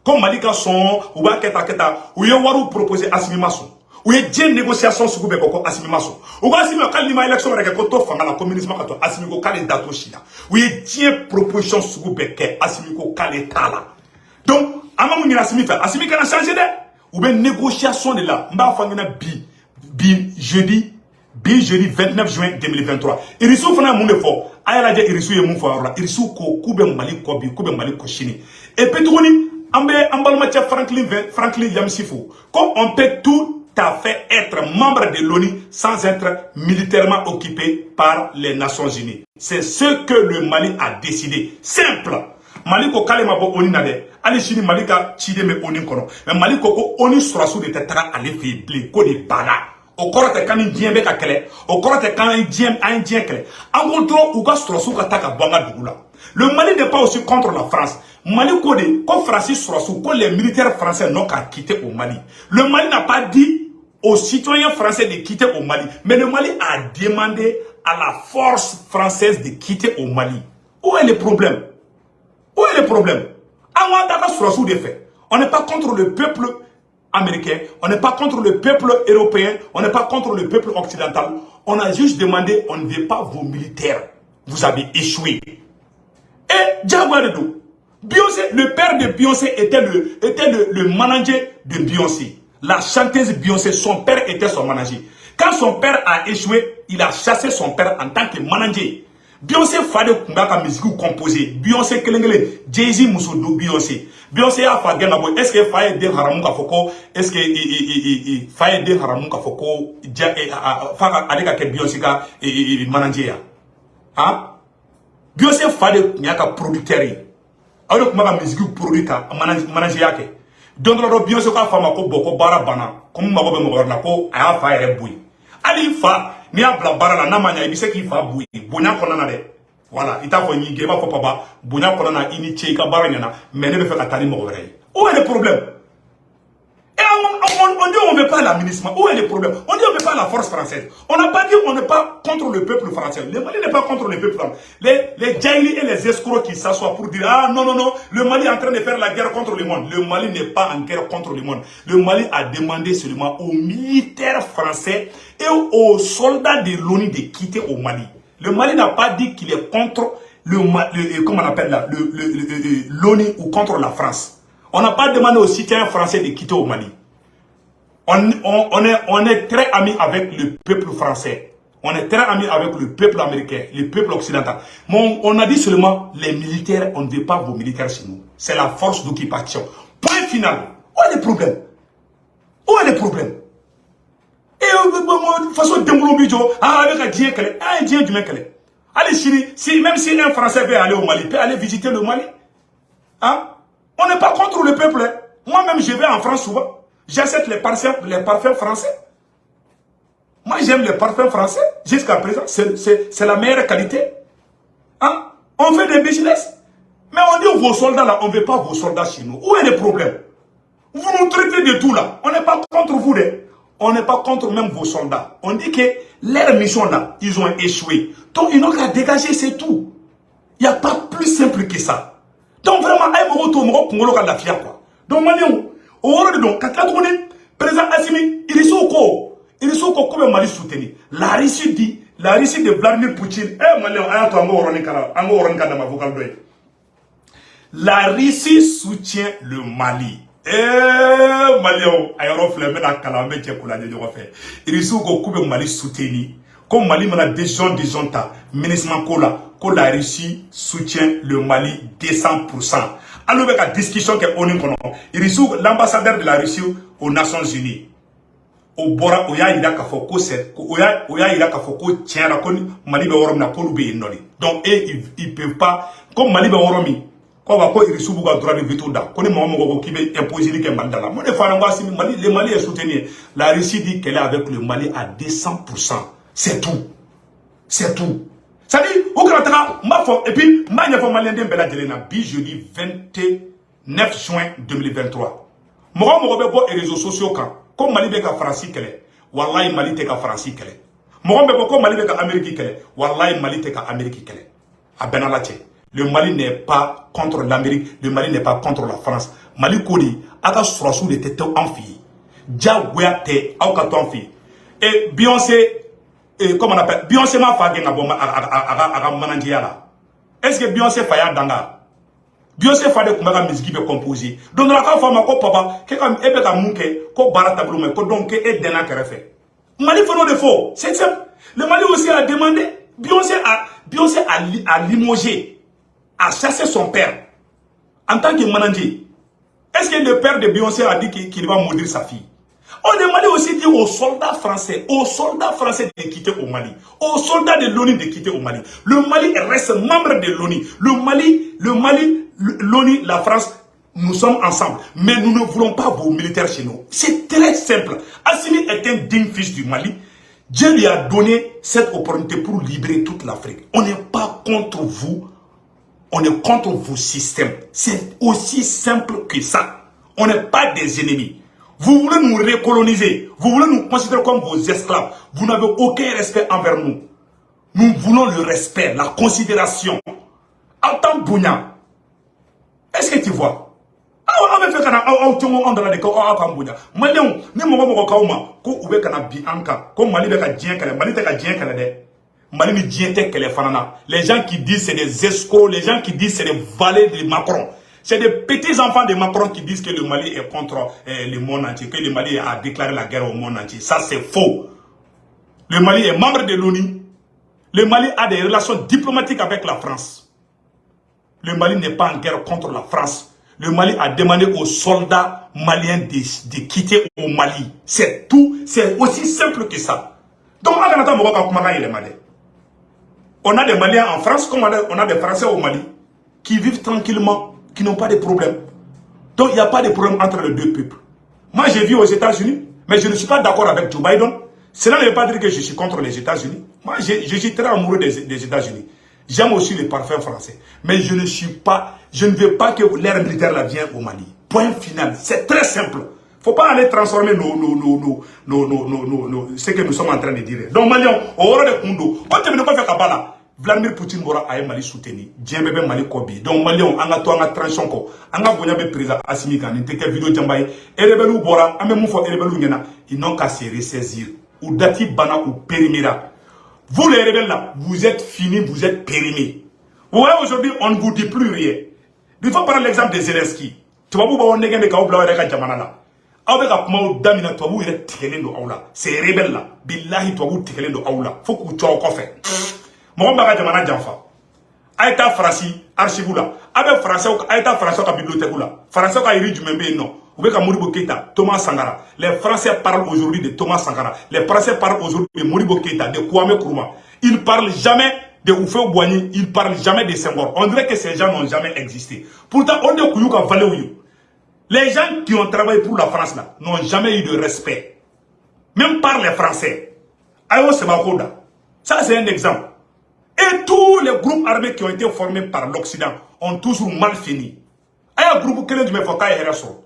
comme Mali ka son ube keta ou ye waru proposer Assimi mason ou ye dien négociation sur be ko Assimi maso ou Assimi ka lima élection rek ko to fanga la communisme ka to Assimi ko kale dato shida ou ye dien proposition sur be ke Assimi ko kale tala donc amamu ni Assimi fait Assimi kana changer de ou be négociation de là mba fangina jeudi 29 juin 2023 irisu fana mun de fo ayala je irisu ye mun fo ara irisu ko kube Mali ko bi kube Mali ko chini et petoni ambalma Franklin Yamsifo comme on peut tout à fait être membre de l'ONU sans être militairement occupé par les Nations Unies. C'est ce que le Mali a décidé. Simple. Mali ko kalema bo oni nade. Ali chini Mali ka chide me oni kono. Mais Mali ko oni sura su de tetara ale fi ble ko de bala. O korote kan dien be ka kele. O korote kan dien kele. En gros, ou ga sura su ka taka banga dugula. Le Mali n'est pas aussi contre la France. Mali ko de ko Francis sura su ko les militaires français n'ont qu'à quitter au Mali. Le Mali n'a pas dit aux citoyens français de quitter au Mali. Mais le Mali a demandé à la force française de quitter au Mali. Où est le problème? Où est le problème? On n'est pas contre le peuple américain, on n'est pas contre le peuple européen, on n'est pas contre le peuple occidental. On a juste demandé, on ne veut pas vos militaires. Vous avez échoué. Et Diabaredou, Beyoncé, le père de Beyoncé était le manager de Beyoncé. La chanteuse Beyoncé, son père était son manager. Quand son père a échoué, il a chassé son père en tant que manager. Beyoncé fade kumbaka musique composée. Beyoncé kelengele, Jay-Z musodo Beyoncé. Beyoncé a fait gana boy. Est-ce que faye de haramu ka foko? Est-ce que faye de haramu ka foko? Faka adeka ke Beyoncé ka manager ya. Hein? Beyoncé fade nyaka producteur yi. Awo kumbaka musique produit ka manager yake. Donc la Beyoncé ka fama ko boko bara bana. Comme mago be mo na ko aya fa ere boy. Ali fa ni abla bara la na manya ibise ki fa boy. Bonya kona na de. Voilà, il t'a fait une guerre, il papa, Bounia Korana, Iniché, Kabarana, mais ne me fait qu'attendre mon oreille. Où est le problème? Et on dit on ne veut pas l'administration. Où est le problème? On dit on ne veut pas la force française. On n'a pas dit on n'est pas contre le peuple français. Le Mali n'est pas contre le peuple français. Les Djaïli et les escrocs qui s'assoient pour dire ah non, non, non, le Mali est en train de faire la guerre contre le monde. Le Mali n'est pas en guerre contre le monde. Le Mali a demandé seulement aux militaires français et aux soldats de l'ONU de quitter au Mali. Le Mali n'a pas dit qu'il est contre comment on appelle là, l'ONU ou contre la France. On n'a pas demandé aux citoyens français de quitter au Mali. On est très amis avec le peuple français. On est très amis avec le peuple américain, le peuple occidental. Mais on a dit seulement les militaires, on ne veut pas vos militaires chez nous. C'est la force d'occupation. Point final. Où est le problème? Où est le problème? Et de toute façon, avec un dien du mec. Allez, même si un Français veut aller au Mali, il peut aller visiter le Mali. Hein? On n'est pas contre le peuple. Hein? Moi-même, je vais en France souvent. J'achète les parfums français. Moi, j'aime les parfums français. Jusqu'à présent, c'est la meilleure qualité. Hein? On fait des business. Mais on dit vos soldats là, on ne veut pas vos soldats chez nous. Où est le problème? Vous nous traitez de tout là. On n'est pas contre vous. On n'est pas contre même vos soldats. On dit que leur mission là, ils ont échoué. Donc, ils n'ont qu'à dégager, c'est tout. Il n'y a pas plus simple que ça. Donc, vraiment, donc, Malion, au rôle de donc, quand on est président Assimi, il est sous quoi? Il est sous quoi comme Mali soutenu? La Russie dit, la Russie de Vladimir Poutine, la Russie soutient le Mali. Malion, il est sous quoi comme Mali soutenu? Comme Mali m'a décision ta ministre Makola, que la Russie soutient le Mali 200%. Alors avec la discussion que on il reçoit l'ambassadeur de la Russie aux Nations Unies. Au Bora, Oya Iraka Foko, Oya Iraka Foko, tiens la con, Mali Beorom na Kolube Indoli. Donc, ils peuvent pas, comme Mali Beoromi, quand on va il reçoit beaucoup de droits de veto là, qu'on est mon qui veut imposer les Mandala. Moi, le Mali est soutenu. La Russie dit qu'elle est avec le Mali à 200%. C'est tout. C'est tout. Ça dit, au Grand et puis, jeudi 29 juin 2023. Moi, je les réseaux sociaux quand, comme Mali beka Franci kele, wallahi Mali teka Franci kele. Moi, je comme Mali beka Amérique kele, wallahi Mali teka Amérique kele. A Benalache. Le Mali n'est pas contre l'Amérique, le Mali n'est pas contre la France. Mali Kodi, aka surasu de tete en fille. Dja te, auka ton fille. Et Beyoncé, comment on appelle, Beyoncé m'a fait un manandiala. Est-ce que Beyoncé fait danga? Beyoncé fait des combats musique be composer. Donc la femme ko papa, que comme ebe ka munke, ko barata blume, ko donc e dena kerefe. Mali fait non de faux. C'est simple. Le Mali aussi a demandé, Beyoncé a limogé, a chassé son père en tant que manandi. Est-ce que le père de Beyoncé a dit qu'il va maudire sa fille? On demandait aussi dire aux soldats français de quitter au Mali, aux soldats de l'ONU de quitter au Mali. Le Mali reste membre de l'ONU. L'ONU, la France, nous sommes ensemble. Mais nous ne voulons pas vos militaires chez nous. C'est très simple. Assimi est un digne fils du Mali. Dieu lui a donné cette opportunité pour libérer toute l'Afrique. On n'est pas contre vous. On est contre vos systèmes. C'est aussi simple que ça. On n'est pas des ennemis. Vous voulez nous recoloniser. Vous voulez nous considérer comme vos esclaves. Vous n'avez aucun respect envers nous. Nous voulons le respect, la considération. En tant que Bounia, est-ce que tu vois? On va faire on dans les cas Bounia. Malion, ni mo kauma ko ube kana bi anka ko Mali be ka dien kala Mali te ka dien kala de. Mali ni dien te kala fanana. Les gens qui disent c'est des escrocs, les gens qui disent c'est des valets de Macron. C'est des petits enfants de Macron qui disent que le Mali est contre le monde entier, que le Mali a déclaré la guerre au monde entier. Ça, c'est faux. Le Mali est membre de l'ONU. Le Mali a des relations diplomatiques avec la France. Le Mali n'est pas en guerre contre la France. Le Mali a demandé aux soldats maliens de quitter au Mali. C'est tout. C'est aussi simple que ça. Donc, on a des Maliens en France, comme on a des Français au Mali, qui vivent tranquillement, qui n'ont pas de problème. Donc, il n'y a pas de problème entre les deux peuples. Moi, j'ai vu aux États-Unis, mais je ne suis pas d'accord avec Joe Biden. Cela ne veut pas dire que je suis contre les États-Unis. Moi, je suis très amoureux des États-Unis. J'aime aussi les parfums français. Mais je ne veux pas que l'ère militaire là vienne au Mali. Point final. C'est très simple. Faut pas aller transformer ce que nous sommes en train de dire. Donc, Maliens, au hors de Kundo, quand tu veux pas faire Kabbalah, Vladimir Poutine aura à Mali soutenir. Djembebe Mali Kobi. Donc, Maliens, on a toi, on a tranchant ko. On a gonya be président Assimi Kan, n'était vidéo Djambaye. Et rebelou Bora, ame moufo et rebelou Nyana, ils n'ont qu'à se ressaisir. Ou Dati Bana ou Périmira. Vous les rebelles là, vous êtes finis, vous êtes périmés. Vous voyez, aujourd'hui, on ne vous dit plus rien. Il faut prendre l'exemple de Zelensky. Tu vas vous voir, on est gagné quand vous avez Jamana là. Avec un moment damina, tu vas vous être tiré de Aula. Ces rebelles là, billahi, tu vas vous tirer de Aula. Faut que tu aies encore fait. Mon bagage Jamana Jamfa. Aïta Franci, archive là. Avec français, Aïta Français, à la bibliothèque là. Français, à Iri du Membe, non. Ou bien Moribo Keïta, Thomas Sankara. Les Français parlent aujourd'hui de Thomas Sankara. Les Français parlent aujourd'hui de Moribo Keïta, de Kwame Nkrumah. Ils ne parlent jamais de Oufé Boigny, ils ne parlent jamais de Senghor. On dirait que ces gens n'ont jamais existé. Pourtant, on dit Kouyouka Valéouyou. Les gens qui ont travaillé pour la France là n'ont jamais eu de respect. Même par les Français. Ayo Sebakoda. Ça, c'est un exemple. Et tous les groupes armés qui ont été formés par l'Occident ont toujours mal fini. Ayo groupe Kelen du Mefoka et Herasso.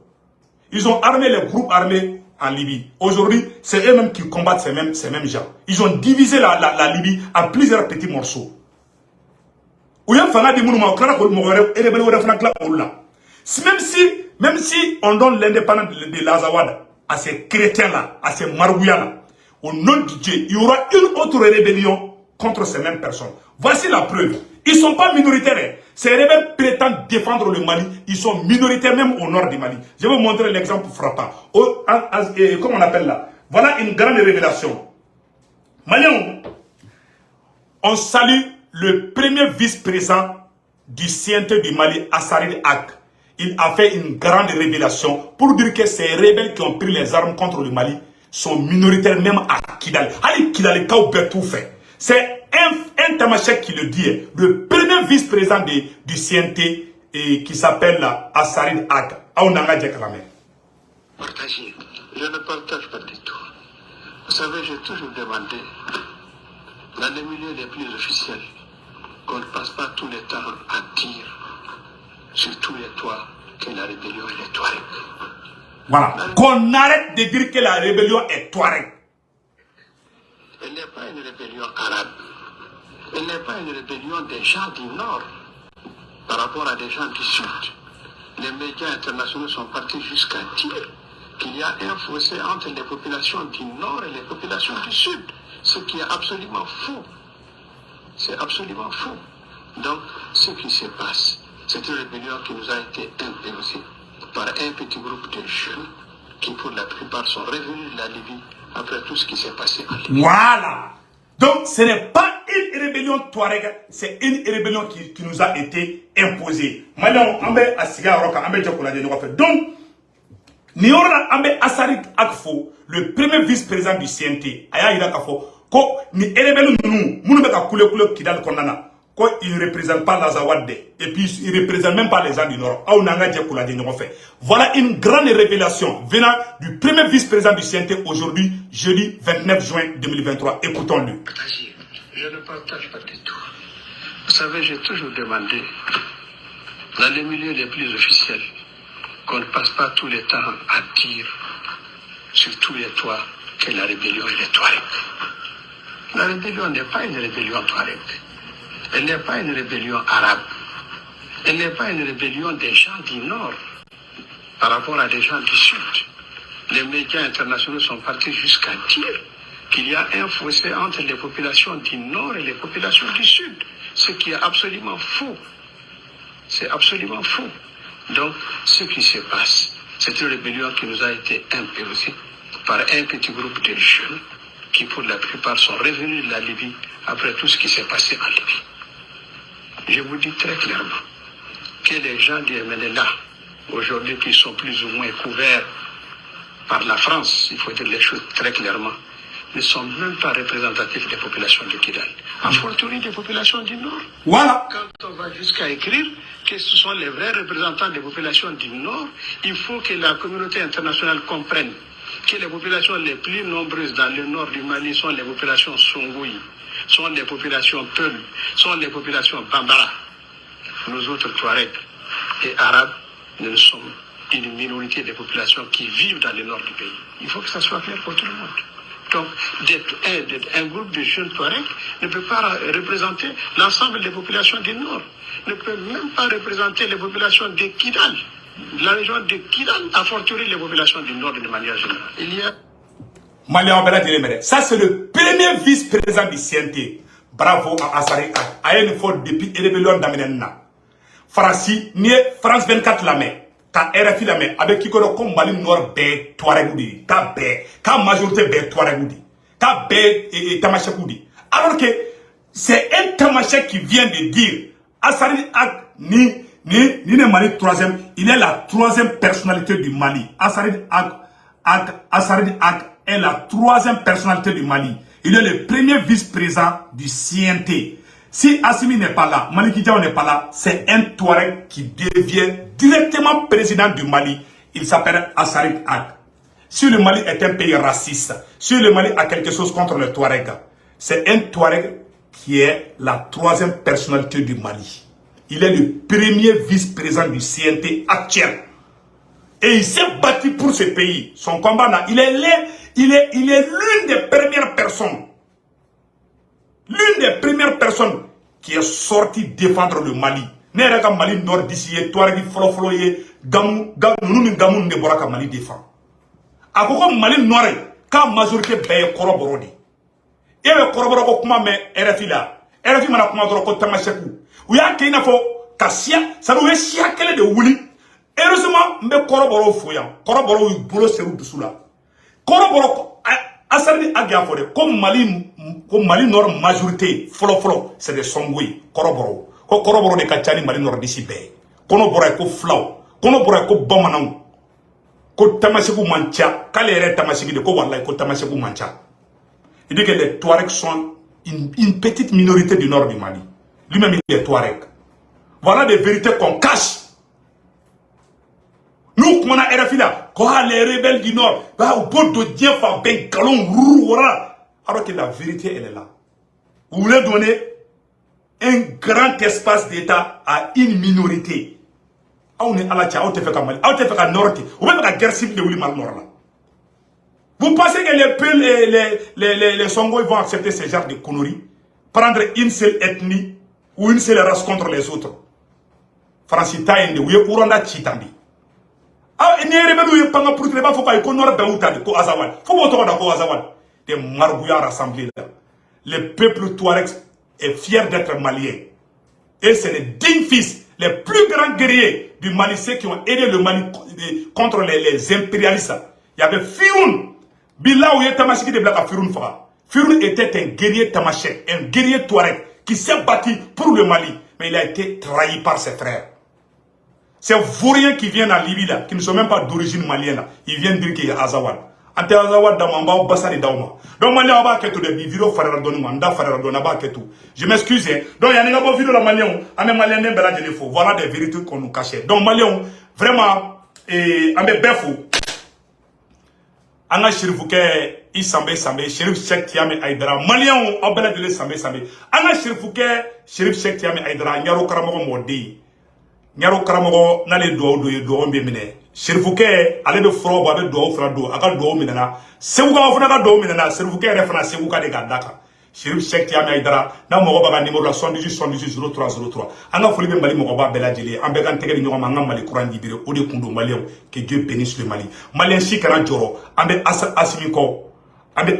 Ils ont armé les groupes armés en Libye. Aujourd'hui, c'est eux-mêmes qui combattent ces mêmes gens. Ils ont divisé la Libye en plusieurs petits morceaux. Même si on donne l'indépendance de l'Azawad à ces chrétiens-là, à ces marouyas-là, au nom de Dieu, il y aura une autre rébellion contre ces mêmes personnes. Voici la preuve. Ils ne sont pas minoritaires. Ces rebelles prétendent défendre le Mali. Ils sont minoritaires même au nord du Mali. Je vais vous montrer l'exemple frappant. Comment on appelle là? Voilà une grande révélation. Maliens, on salue le premier vice-président du CNT du Mali, Assarid Ak. Il a fait une grande révélation pour dire que ces rebelles qui ont pris les armes contre le Mali sont minoritaires même à Kidal. Allez, Kidal, tout fait. C'est un Tamashek qui le dit, le premier vice-président du CNT qui s'appelle Assarid Ak. Partagez. Je ne partage pas du tout. Vous savez, j'ai toujours demandé, dans les milieux les plus officiels, qu'on ne passe pas tout le temps à dire sur tous les toits que la rébellion est Touareg. Voilà. Qu'on arrête de dire que la rébellion est Touareg. Elle n'est pas une rébellion arabe. Elle n'est pas une rébellion des gens du Nord par rapport à des gens du Sud. Les médias internationaux sont partis jusqu'à dire qu'il y a un fossé entre les populations du Nord et les populations du Sud. Ce qui est absolument faux. C'est absolument faux. Donc, ce qui se passe, c'est une rébellion qui nous a été imposée par un petit groupe de jeunes qui, pour la plupart, sont revenus de la Libye après tout ce qui s'est passé en Libye. Voilà. Donc, ce n'est pas une rébellion Touareg, c'est une rébellion qui nous a été imposée. Maintenant, on va donc, Niora Ambe Assarid Akfo, le premier vice-président du CNT, Aya Ida Kafo, ko ni rébellion nous ka koule Kidal Kondana. Il ne représente pas l'Azawad et puis il ne représente même pas les gens du Nord. Voilà une grande révélation venant du premier vice-président du CNT aujourd'hui, jeudi 29 juin 2023. Écoutons-le. Je ne partage pas du tout. Vous savez, j'ai toujours demandé, dans les milieux les plus officiels, qu'on ne passe pas tout le temps à dire sur tous les toits que la rébellion est Touareg. La rébellion n'est pas une rébellion Touareg. Elle n'est pas une rébellion arabe. Elle n'est pas une rébellion des gens du Nord par rapport à des gens du Sud. Les médias internationaux sont partis jusqu'à dire qu'il y a un fossé entre les populations du Nord et les populations du Sud. Ce qui est absolument faux. C'est absolument faux. Donc, ce qui se passe, c'est une rébellion qui nous a été imposée par un petit groupe de jeunes qui, pour la plupart, sont revenus de la Libye après tout ce qui s'est passé en Libye. Je vous dis très clairement que les gens du MNLA, aujourd'hui, qui sont plus ou moins couverts par la France, il faut dire les choses très clairement, ne sont même pas représentatifs des populations de Kidal. A fortiori des populations du Nord. Voilà. Quand on va jusqu'à écrire que ce sont les vrais représentants des populations du Nord, il faut que la communauté internationale comprenne que les populations les plus nombreuses dans le nord du Mali sont les populations Songoui. sont des populations peules, sont des populations bambara. Nous autres Touaregs et Arabes, nous sommes une minorité des populations qui vivent dans le nord du pays. Il faut que ça soit clair pour tout le monde. Donc, un groupe de jeunes Touaregs ne peut pas représenter l'ensemble des populations du nord, ne peut même pas représenter les populations de Kidal, la région de Kidal, a fortiori les populations du nord de manière générale. Il y a... Ça, c'est le premier vice-président du CNT. Bravo à Assari Ak. A une fois depuis Erebellion d'Amenena. France 24 la main. Ka RFI la main. Avec qui comme Mali Nord bé Touaregoudi. Ka majorité bé Touaregoudi. Ka bé Tamachekoudi. Alors que c'est un Tamachek qui vient de dire Assari Ak ni Mali troisième. Il est la troisième personnalité du Mali. Assari Ak est la troisième personnalité du Mali. Il est le premier vice-président du CNT. Si Assimi n'est pas là, Maliki Diaw n'est pas là, c'est un Touareg qui devient directement président du Mali. Il s'appelle Assari Ak. Si le Mali est un pays raciste, si le Mali a quelque chose contre le Touareg, c'est un Touareg qui est la troisième personnalité du Mali. Il est le premier vice-président du CNT actuel. Et il s'est battu pour ce pays. Son combat là, il est l'une des premières personnes. L'une des premières personnes qui est sortie défendre le Mali. N'est pas Mali Nord d'ici, Touareg Folo, Gamou, ne bora ka Mali défend. A koko Mali Nord, quand majorité paye Koroborodi. Et le Koroboro kuma me RFI là. RFI mana kuma doro ko Tamachekou. Ou ya ke ina fo kasia, ça doit chia kele de wuli. Heureusement, me Koroboro foyan. Koroboro bolo seru dusula. Koroboro Assari Ak comme Mali Nord majorité, folo, c'est des Songwe, Koroboro. Koroboro de Kachani Mali Nord d'ici bé. Konobora ko flau, Konobora ko Bamanang. Ko Tamachekou mancha, Kalere Tamachekou de ko wallahi ko Tamachekou mancha. Il dit que les Touaregs sont une petite minorité du nord du Mali. Lui-même il est Touareg. Voilà des vérités qu'on cache. Nous, comme on a RFI là, les rebelles du Nord, au bout de Dieu, ben galon, alors que la vérité, elle est là. Vous voulez donner un grand espace d'État à une minorité. On est à la tia, on te fait comme Mali, on te fait comme Nord, on fait la guerre civile de Wili Mal Nord là. Vous pensez que les Songos vont accepter ce genre de conneries? Prendre une seule ethnie ou une seule race contre les autres? Francita Inde, oui, Ouranda Chitandi. Ah, il n'y a pas de panga pour que faut pas qu'on n'aura pas de ko Azawad. Faut pas autour de ko Azawad. Des margouillards rassemblés là. Le peuple Touareg est fier d'être malien. Et c'est les dignes fils, les plus grands guerriers du Mali, ceux qui ont aidé le Mali contre les impérialistes. Il y avait Firoun. Bila ou Tamashek de Blaka Firoun Fara. Firoun était un guerrier Tamashek, un guerrier Touareg qui s'est battu pour le Mali. Mais il a été trahi par ses frères. Ces vauriens qui viennent en Libye là, qui ne sont même pas d'origine malienne là, ils viennent dire qu'il y a Azawad. Ante Azawad d'Amamba ou Bassari d'Auma. Donc Malien va ketou de vidéo frère Donou, Manda frère Donou, ba ketou. Je m'excuse. Donc il y a une vidéo la Malien, ame Malien n'est pas là de faux. Voilà des vérités qu'on nous cachait. Donc Malien, vraiment, ame befou. Anga Chirifouke, Isambe Sambe, Chérif Cheikh Tiame Aïdara. Malien, Abela de Sambe Sambe. Anga Chirifouke, Chérif Cheikh Tiame Aïdara, Nyaro Karamogo Modi. Nyaro Karamogo n'ale do mbemine Chérifouke ale be fro ba be do fra do aka do minana sewuka fana ka do minana Chérifouke refana sewuka de gadaka Chérif Cheikh Tiame Aïdara na mo ba numéro la 78 anga foli be Mali mo ba bela jeli ambe kan tegeli nyoma ngam Mali Courant libéré o de kundo malien que Dieu bénisse le Mali malien si kana joro ambe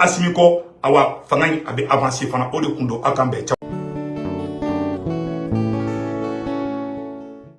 asimiko awa fanany abe avancer fana o de kundo akambe